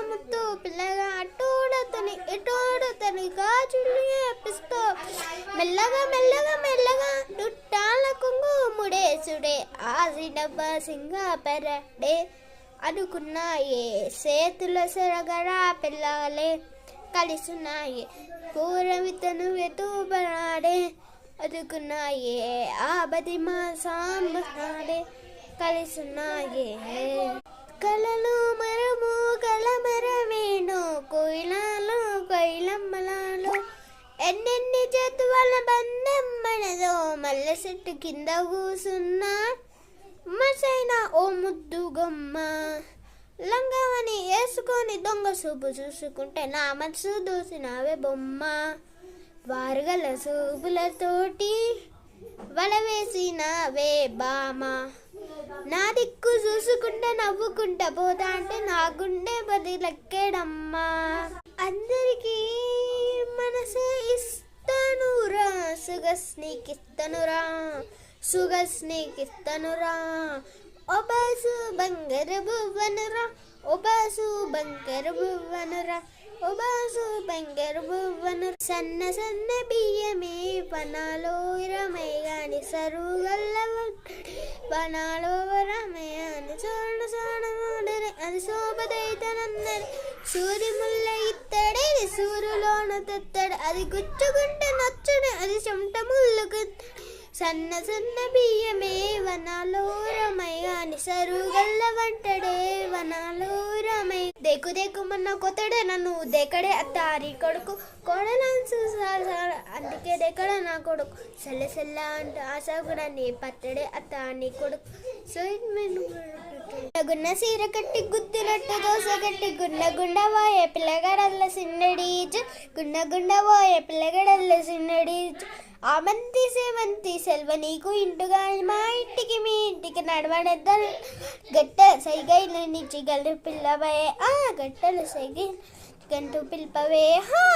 ముత్తు పిల్లగా అటోడతని ఎటోడతని గాజులు ఏపిస్తూ మెల్లగా మెల్లగా మెల్లగా చుట్టాల కుంగుముడేసుడే ఆసిడబ్బ సింగపరడే అనుకున్నాయే చేతుల సెరగరా పిల్లలే కలిసున్నాయే కూర విత్తను వెతుబడాడే అనుకున్నాయే ఆ బదిమా సాంబడే కలిసున్నాయే కలలు మరము కలమరమేను కోయిలాలు కోయిలమ్మలాలు ఎన్నెన్ని జతువల బంధం మనదో మల్ల చెట్టు కింద కూసున్నా మసైన ఓ ముద్దు గొమ్మ లంగవని వేసుకొని దొంగ చూపు చూసుకుంటే నా మనసు దూసినావే బొమ్మ వారుగల చూపులతోటి వల వేసినావే బామ నా దిక్కు చూసుకుంటా నవ్వుకుంటా పోతా అంటే నా గుండె బదిలెక్కడమ్మా అందరికీ మనసే ఇస్తానురా సుగస్ నీకిస్తానురా సుగస్ నీకిస్తానురా ఓ బాసు బంగారు బువ్వనురా ఓ బాసు బంగారు బువ్వనురా ఓ బాసు బంగారు బువ్వను సన్న సన్న బియ్యమే పనాలో రమయ్యాని సరుగల్ల పనాలో రమయ్యాని చూడ చూడని అది శోభదైతనన్నది సూరి ముల్ల ఇత్తడే సూరులోన తెత్తడు అది గుచ్చుకుంటే నచ్చడు అది చెమట ముళ్ళకు సన్న సన్న బియ్యమే వనాలో రమయ్యాని సరుగల్ల వంటడే వనాలో రమయ్య దేకు దేకు మొన్న కొత్తడే నన్ను దేకడే అత్తారి కొడుకు కోడలాన్సు అందుకే దేకడ నా కొడుకు సెల్ల సెల్ల అంటూ ఆశ కూడా నీ పట్టడే అత్తాని కొడుకు గున్న సీర కట్టి గుద్దినట్టు దోశ కట్టి గుండ గుండ పోయే పిల్లగడల్ల సిన్నడీచు గుండ గుండ పోయే పిల్లగడల్ల సిన్నడీచు ఆమంతి సేవంతి సెల్వ నీకు ఇంటుగా మా ఇంటికి మీ ఇంటికి నడవడెద్దరు గట్ట సైగైలు నుంచి గల్లు పిల్లవే ఆ గట్టలు సైగై గంటూ పిల్పవే హా